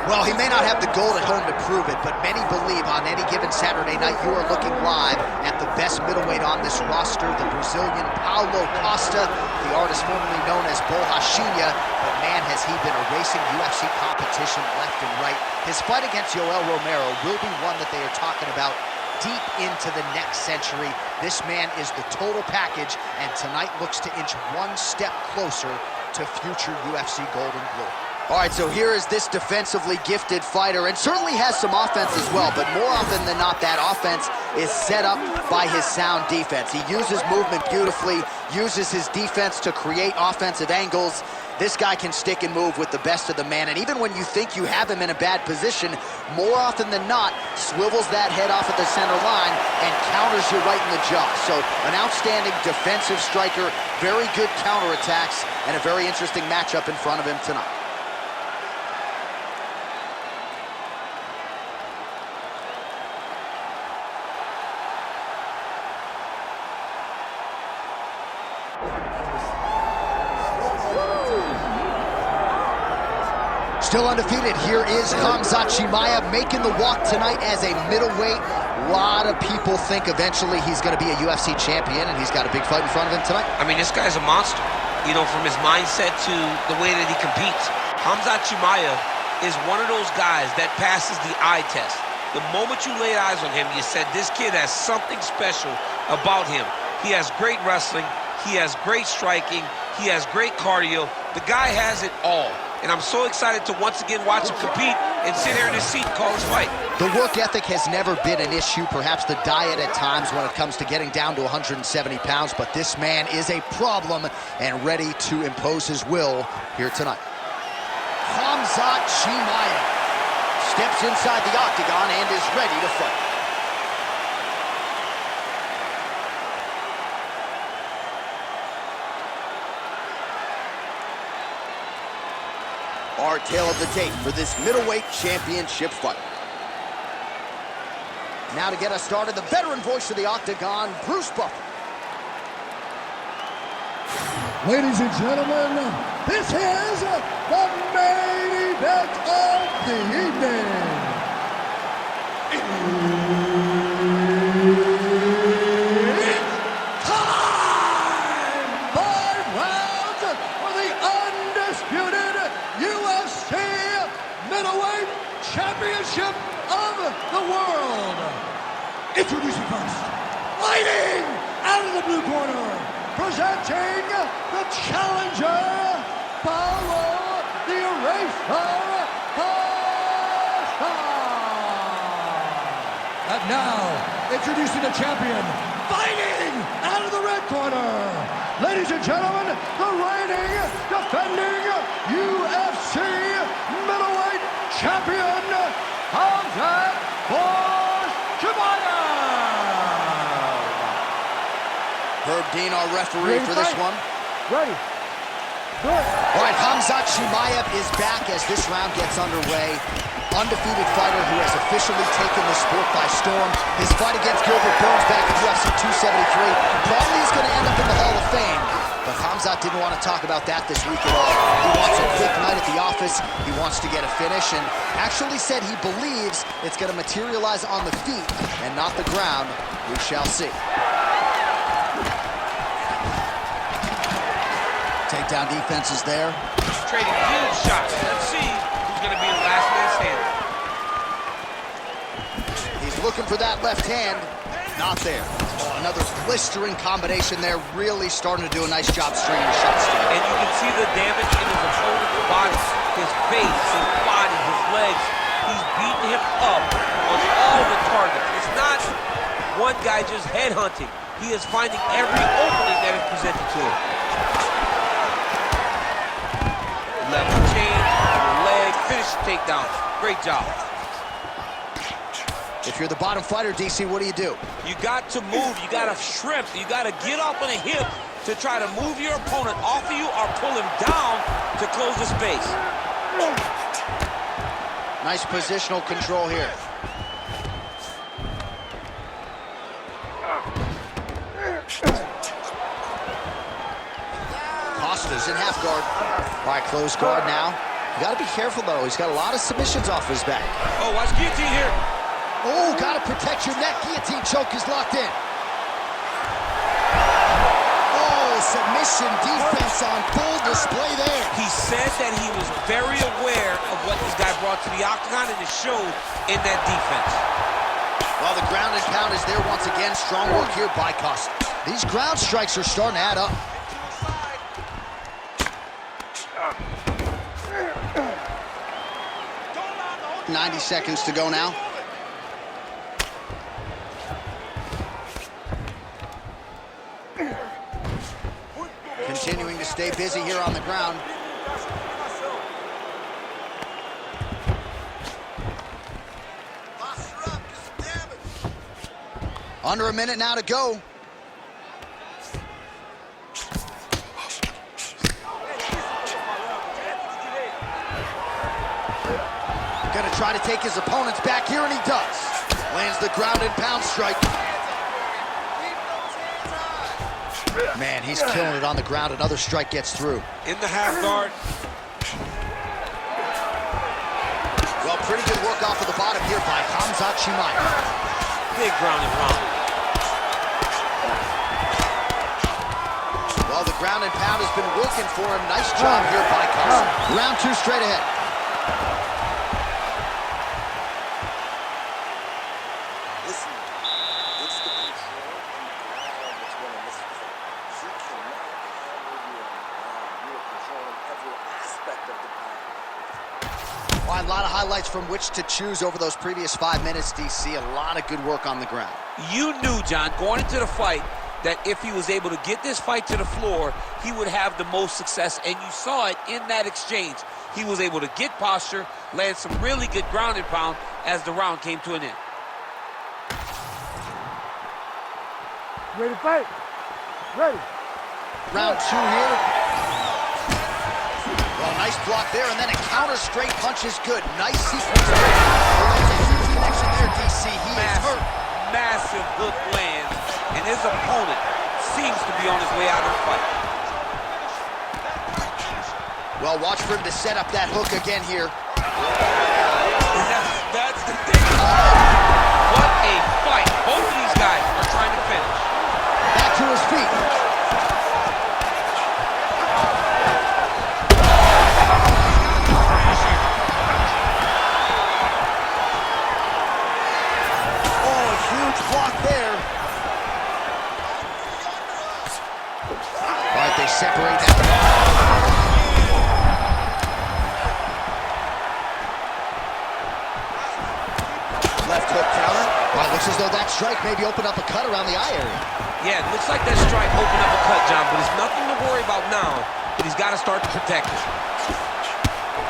Well, he may not have the gold at home to prove it, but many believe on any given Saturday night you are looking live at the best middleweight on this roster, the Brazilian Paulo Costa, the artist formerly known as Borrachinha, but man, has he been erasing UFC competition left and right. His fight against Yoel Romero will be one that they are talking about deep into the next century. This man is the total package, and tonight looks to inch one step closer to future UFC gold and blue. All right, so here is this defensively gifted fighter, and certainly has some offense as well, but more often than not, that offense is set up by his sound defense. He uses movement beautifully, uses his defense to create offensive angles. This guy can stick and move with the best of the man, and even when you think you have him in a bad position, more often than not, swivels that head off at the center line and counters you right in the jaw. So an outstanding defensive striker, very good counterattacks, and a very interesting matchup in front of him tonight. Still undefeated, here is Khamzat Chimaev making the walk tonight as a middleweight. A lot of people think eventually he's going to be a UFC champion, and he's got a big fight in front of him tonight. I mean, this guy's a monster, you know, from his mindset to the way that he competes. Khamzat Chimaev is one of those guys that passes the eye test. The moment you laid eyes on him, you said, this kid has something special about him. He has great wrestling, he has great striking, he has great cardio. The guy has it all. And I'm so excited to once again watch him compete and sit here in his seat and call his fight. The work ethic has never been an issue, perhaps the diet at times when it comes to getting down to 170 pounds, but this man is a problem and ready to impose his will here tonight. Khamzat Chimaev steps inside the octagon and is ready to fight. Our tale of the tape for this middleweight championship fight. Now to get us started, the veteran voice of the octagon, Bruce Buffer. Ladies and gentlemen, this is the main event of the evening. It's time! 5 rounds for the undisputed UFC middleweight championship of the world. Introducing first, fighting out of the blue corner, presenting the challenger, Paulo the Eraser Costa. And now, introducing the champion, fighting out of the red corner. Ladies and gentlemen, the reigning, defending UFC middleweight champion, Khamzat Chimaev. Herb Dean, our referee for this one. Ready. Good. All right, Khamzat Chimaev is back as this round gets underway. Undefeated fighter who has officially taken the sport by storm. His fight against Gilbert Burns back in UFC 273 probably is going to end up in the Hall of Fame. But Khamzat didn't want to talk about that this week at all. He wants a quick night at the office. He wants to get a finish, and actually said he believes it's going to materialize on the feet and not the ground. We shall see. Takedown defense is there. Trading huge shots. Let's see who's going to be the last man standing. He's looking for that left hand. Not there. Oh, another blistering combination there. Really starting to do a nice job stringing shots together. And you can see the damage in his opponent's body. His face, his body, his legs. He's beating him up on all the targets. It's not one guy just headhunting. He is finding every opening that is presented to him. Level change, leg, finish the takedown. Great job. If you're the bottom fighter, DC, what do? You got to move, you got to shrimp, you got to get up on a hip to try to move your opponent off of you or pull him down to close the space. Nice positional control here. Costa's in half guard. All right, close guard now. You got to be careful, though. He's got a lot of submissions off his back. Oh, watch guillotine here. Oh, got to protect your neck. Guillotine choke is locked in. Oh, submission defense on full display there. He said that he was very aware of what this guy brought to the octagon, and it showed in that defense. Well, the ground and pound is there once again. Strong work here by Costa. These ground strikes are starting to add up. 90 seconds to go now. Continuing to stay busy here on the ground. Under a minute now to go. Gonna try to take his opponents back here, and he does. Lands the ground and pound strike. Man, he's killing it on the ground. Another strike gets through. In the half guard. Well, pretty good work off of the bottom here by Khamzat Chimaev. Big ground and pound. Well, the ground and pound has been working for him. Nice job here by Costa. Round two straight ahead. Listen, it's the control and the ground that's going to miss you. You cannot handle you on the ground. You are controlling every aspect of the ground. Well, a lot of highlights from which to choose over those previous 5 minutes, DC. A lot of good work on the ground. You knew, John, going into the fight, that if he was able to get this fight to the floor, he would have the most success, and you saw it in that exchange. He was able to get posture, land some really good ground and pound as the round came to an end. Ready to fight? Ready. Round two here. Well, nice block there, and then a counter straight punch is good. Nice sequence. Well, there's a huge connection there, DC. He is hurt. Massive hook lands, and his opponent seems to be on his way out of the fight. Well, watch for him to set up that hook again here. And that's the thing. What a fight. Both of these guys are trying to finish. Back to his feet. Oh, huge block there. All right, they separate now. Left hook counter. Well, it looks as though that strike maybe opened up a cut around the eye area. Yeah, it looks like that strike opened up a cut, John, but it's nothing to worry about now, but he's got to start to protect it.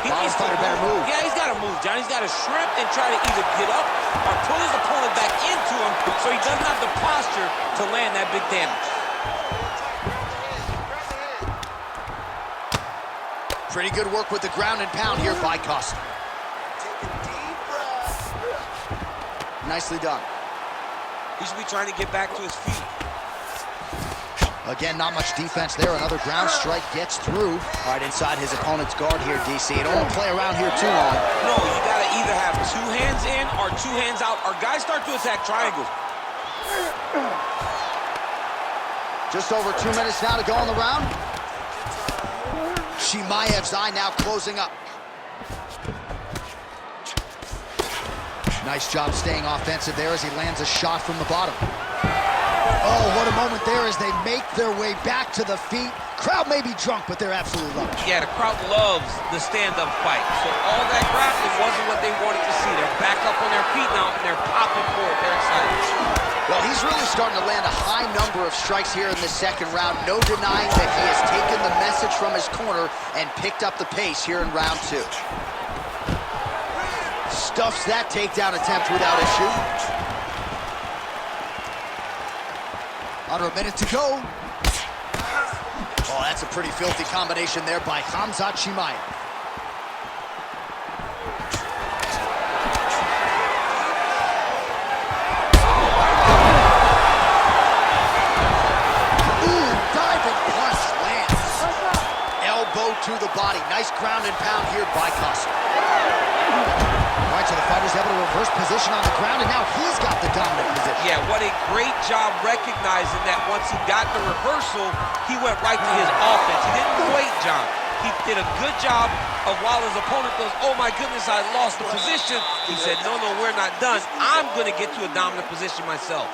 He needs to better move. Yeah, he's got to move, John. He's got to shrimp and try to either get up or pull his opponent back into him so he doesn't have the posture to land that big damage. Pretty good work with the ground and pound here by Costa. Nicely done. He should be trying to get back to his feet. Again, not much defense there. Another ground strike gets through. All right, inside his opponent's guard here, DC. Don't want to play around here too long. No, you got to either have two hands in or two hands out, or guys start to attack triangles. Just over 2 minutes now to go on the round. Chimaev's eye now closing up. Nice job staying offensive there as he lands a shot from the bottom. Oh, what a moment there as they make their way back to the feet. Crowd may be drunk, but they're absolutely loving it. Yeah, the crowd loves the stand-up fight. So all that grappling wasn't what they wanted to see. They're back up on their feet now, and they're popping forward. They're excited. Well, he's really starting to land a high number of strikes here in the second round. No denying that he has taken the message from his corner and picked up the pace here in round two. Stuffs that takedown attempt without issue. Under a minute to go. Oh, that's a pretty filthy combination there by Khamzat Chimaev. Ooh, diving punch lands. Elbow to the body. Nice Nice ground and pound here by Costa. All right, so the fighter's able to reverse position on the ground, and now he's got the dominant position. Yeah, what a great job recognizing that once he got the reversal, he went right to his offense. He didn't wait, John. He did a good job of while his opponent goes, oh my goodness, I lost the position. He said, no, we're not done. I'm going to get to a dominant position myself.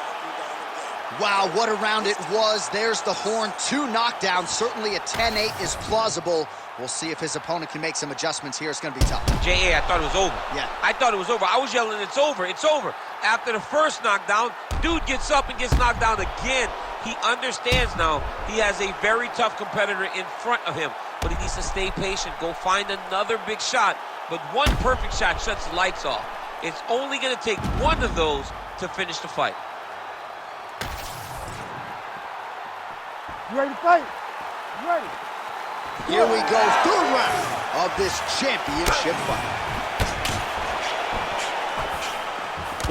Wow, what a round it was. There's the horn. 2 knockdowns. Certainly a 10-8 is plausible. We'll see if his opponent can make some adjustments here. It's going to be tough. J.A., I thought it was over. Yeah. I thought it was over. I was yelling, it's over, it's over. After the first knockdown, dude gets up and gets knocked down again. He understands now he has a very tough competitor in front of him, but he needs to stay patient, go find another big shot. But one perfect shot shuts the lights off. It's only going to take one of those to finish the fight. You ready to fight? You ready? Here we go, 3rd round of this championship fight.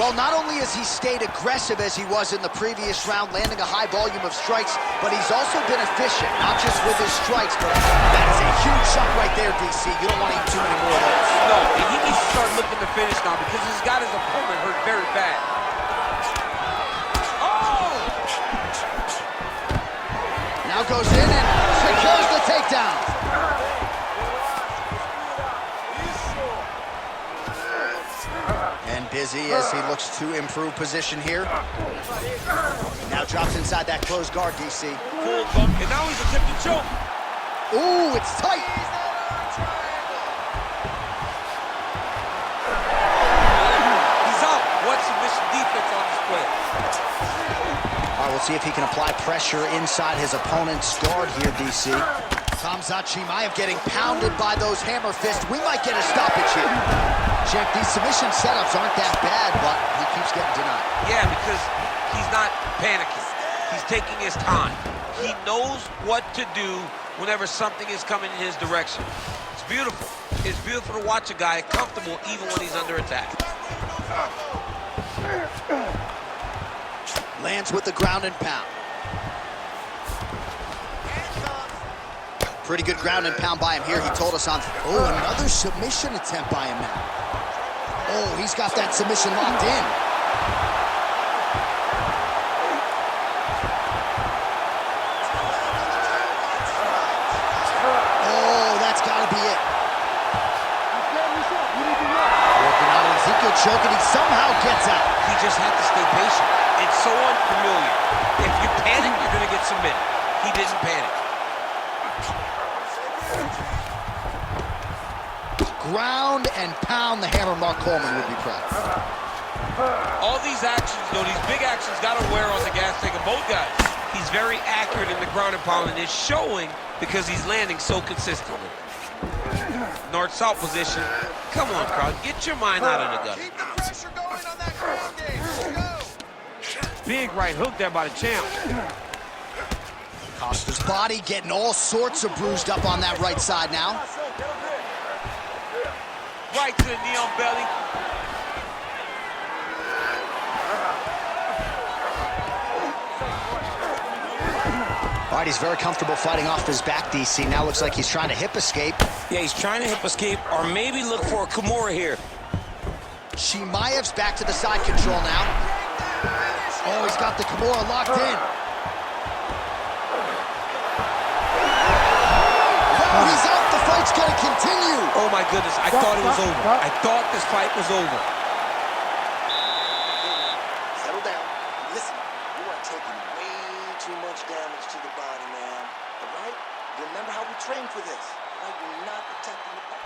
Well, not only has he stayed aggressive as he was in the previous round, landing a high volume of strikes, but he's also been efficient, not just with his strikes, but that is a huge shot right there, DC. You don't want to eat too many more of those. No, and he needs to start looking to finish now because he's got his opponent hurt very bad. Now goes in and secures the takedown. And busy as he looks to improve position here. Now drops inside that closed guard, DC. Full bump, and now he's attempting to choke. Ooh, it's tight. He's out. What submission defense on display. All right, we'll see if he can apply pressure inside his opponent's guard here, DC. Khamzat Chimaev getting pounded by those hammer fists. We might get a stoppage here. Champ, these submission setups aren't that bad, but he keeps getting denied. Yeah, because he's not panicking. He's taking his time. He knows what to do whenever something is coming in his direction. It's beautiful. It's beautiful to watch a guy comfortable even when he's under attack. Lands with the ground and pound. Pretty good ground and pound by him here. He told us on... Oh, another submission attempt by him now. Oh, he's got that submission locked in. Oh, that's got to be it. Working on Ezekiel choking. He somehow gets out. He just had to stay patient. It's so unfamiliar. If you panic, you're going to get submitted. He didn't panic. Ground and pound. The hammer Mark Coleman would be proud. All these actions, though, these big actions got to wear on the gas tank of both guys. He's very accurate in the ground and pound, and it's showing because he's landing so consistently. North-south position. Come on, crowd. Get your mind out of the gutter. Keep the pressure going on that ground game. Let's go. Big right hook there by the champ. Costa's body getting all sorts of bruised up on that right side now. Right to the knee on belly. All right, he's very comfortable fighting off his back, DC. Now looks like he's trying to hip escape. Yeah, he's trying to hip escape or maybe look for a Kimura here. Chimaev's back to the side control now. Oh, he's got the Kimura locked in. Oh, he's out. The fight's going to continue. Oh, my goodness. I thought it was over. I thought this fight was over. Settle down. Listen, you are taking way too much damage to the body, man. All right? Remember how we trained for this. All right? You're not protecting the body.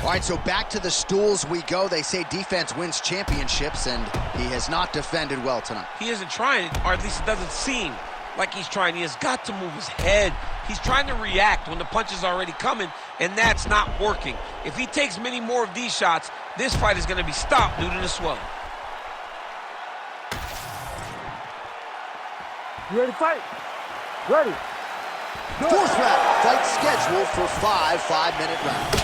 All right, so back to the stools we go. They say defense wins championships, and he has not defended well tonight. He isn't trying, or at least it doesn't seem like he's trying. He has got to move his head. He's trying to react when the punch is already coming, and that's not working. If he takes many more of these shots, this fight is going to be stopped due to the swelling. You ready to fight? Ready. Fourth round, fight scheduled for 5 5-minute rounds.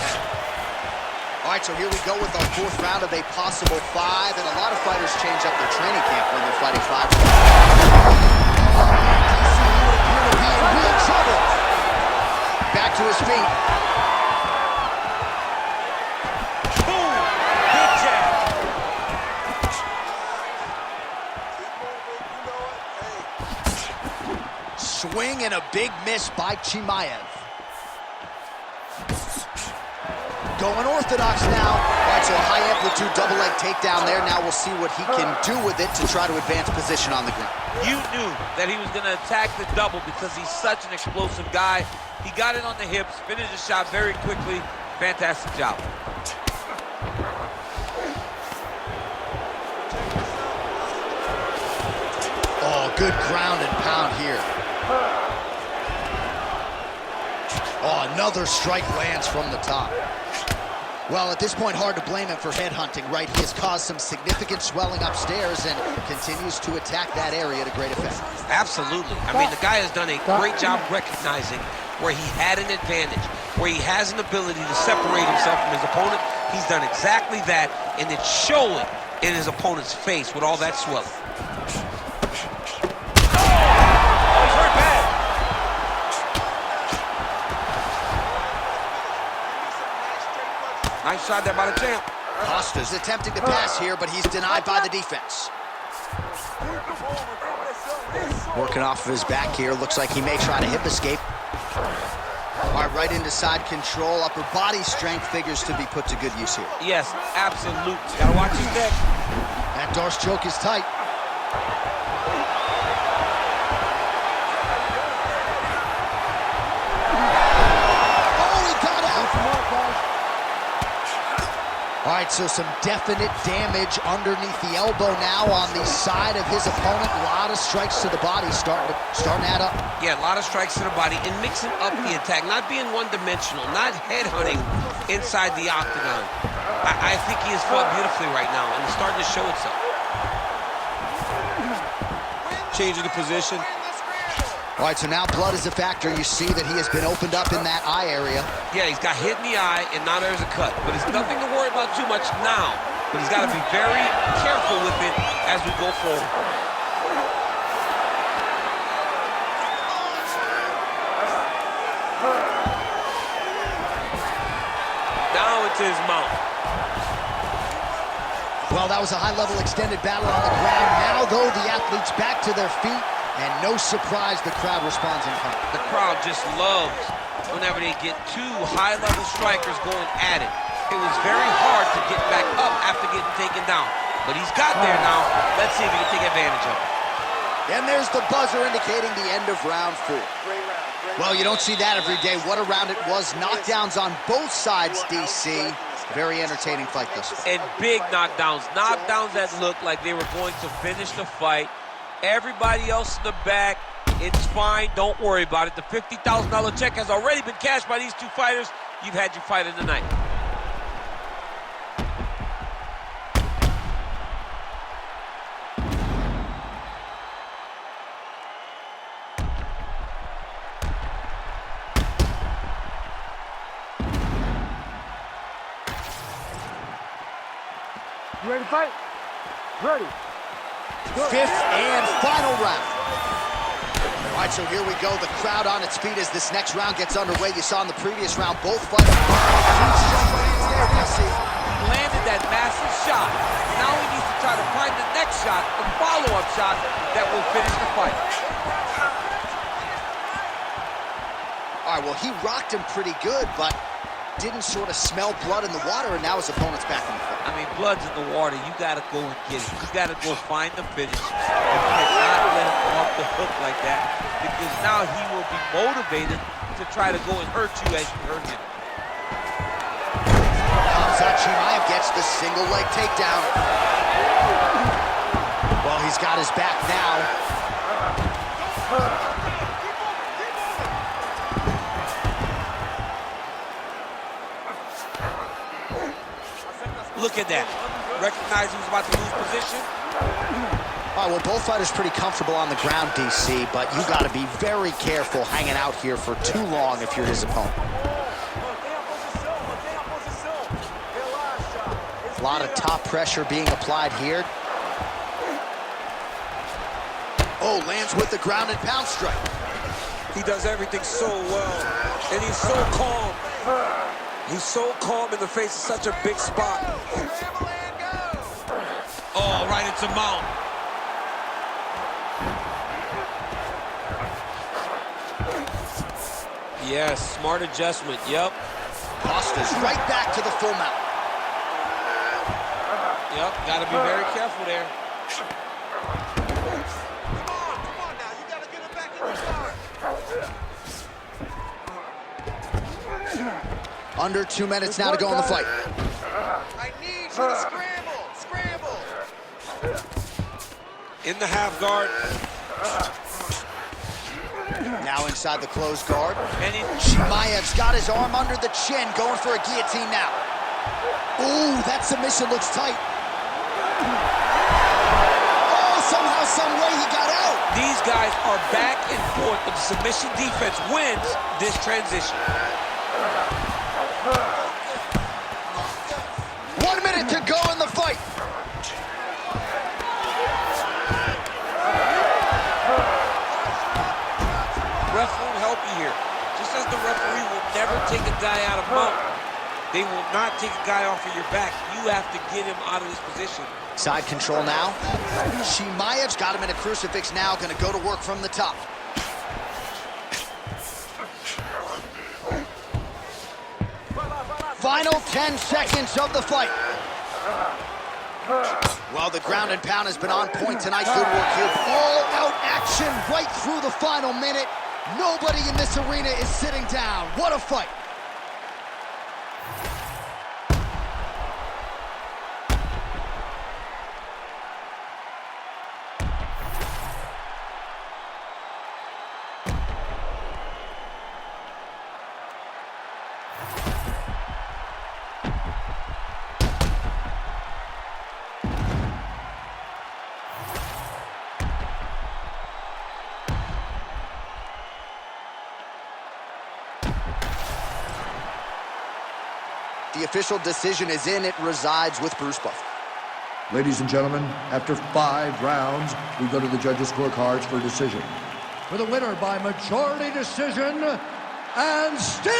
All right, so here we go with our fourth round of a possible 5, and a lot of fighters change up their training camp when they're fighting 5 rounds. DC would appear to be in real trouble. Back to his feet. and a big miss by Chimaev. Going orthodox now. All right, so a high-amplitude double-leg takedown there. Now we'll see what he can do with it to try to advance position on the ground. You knew that he was going to attack the double because he's such an explosive guy. He got it on the hips, finished the shot very quickly. Fantastic job. Oh, good ground and pound here. Oh, another strike lands from the top. Well, at this point, hard to blame him for headhunting, right? He has caused some significant swelling upstairs and continues to attack that area to great effect. Absolutely. I mean, the guy has done a great job recognizing where he had an advantage, where he has an ability to separate himself from his opponent. He's done exactly that, and it's showing in his opponent's face with all that swelling. Nice shot there by the champ. Costa's attempting to pass here, but he's denied by the defense. Working off of his back here. Looks like he may try to hip escape. All right, right into side control. Upper body strength figures to be put to good use here. Yes, absolutely. Gotta watch his neck. That Darce choke is tight. All right, so some definite damage underneath the elbow now on the side of his opponent. A lot of strikes to the body starting to add up. Yeah, a lot of strikes to the body and mixing up the attack, not being one-dimensional, not headhunting inside the octagon. I think he has fought beautifully right now, and it's starting to show itself. Changing the position. All right, so now blood is a factor. You see that he has been opened up in that eye area. Yeah, he's got hit in the eye, and now there's a cut. But it's nothing to worry about too much now. But he's got to be very careful with it as we go forward. Now it's his mouth. Well, that was a high-level extended battle on the ground. Now, though, the athletes back to their feet. And no surprise, the crowd responds in kind. The crowd just loves whenever they get two high-level strikers going at it. It was very hard to get back up after getting taken down. But he's got there now. Let's see if he can take advantage of it. And there's the buzzer indicating the end of round 4. Well, you don't see that every day. What a round it was. Knockdowns on both sides, DC. Very entertaining fight this far. And big knockdowns. Knockdowns that looked like they were going to finish the fight. Everybody else in the back, it's fine. Don't worry about it. The $50,000 check has already been cashed by these two fighters. You've had your fight of the night. You ready to fight? Ready. Fifth and final round. All right, so here we go. The crowd on its feet as this next round gets underway. You saw in the previous round, both fighters. Landed that massive shot. Now he needs to try to find the next shot, the follow-up shot that will finish the fight. All right, well, he rocked him pretty good, but didn't sort of smell blood in the water, and now his opponent's back in the fight. I mean, blood's in the water. You got to go and get it. You got to go find the finish. You cannot let him off the hook like that, because now he will be motivated to try to go and hurt you as you hurt him. Khamzat Chimaev gets the single leg takedown. Well, he's got his back now. Look at that. Recognize he was about to lose position. All right, well, both fighters pretty comfortable on the ground, DC, but you got to be very careful hanging out here for too long if you're his opponent. A lot of top pressure being applied here. Oh, lands with the ground and pound strike. He does everything so well, and he's so calm. He's so calm in the face of such a big spot. Oh, right into mount. Yes, smart adjustment, yep. Costa's right back to the full mount. Yep, got to be very careful there. Come on now, you gotta get it back in the car. Under 2 minutes now to go in the fight. I need you to scramble, scramble. In the half guard. Now inside the closed guard. And Chimaev's got his arm under the chin, going for a guillotine now. Ooh, that submission looks tight. Oh, somehow, some way he got out. these guys are back and forth, but the submission defense wins this transition. 1 minute to go in the fight. Ref won't help you here. Just as the referee will never take a guy out of mount, they will not take a guy off of your back. You have to get him out of this position. Side control now. Chimaev's got him in a crucifix now, gonna go to work from the top. Final 10 seconds of the fight. Well, the ground and pound has been on point tonight. Good work here. All-out action right through the final minute. Nobody in this arena is sitting down. What a fight. The official decision is in. It resides with Bruce Buffer. Ladies and gentlemen, after 5 rounds, we go to the judges' scorecards for a decision. For the winner by majority decision, and still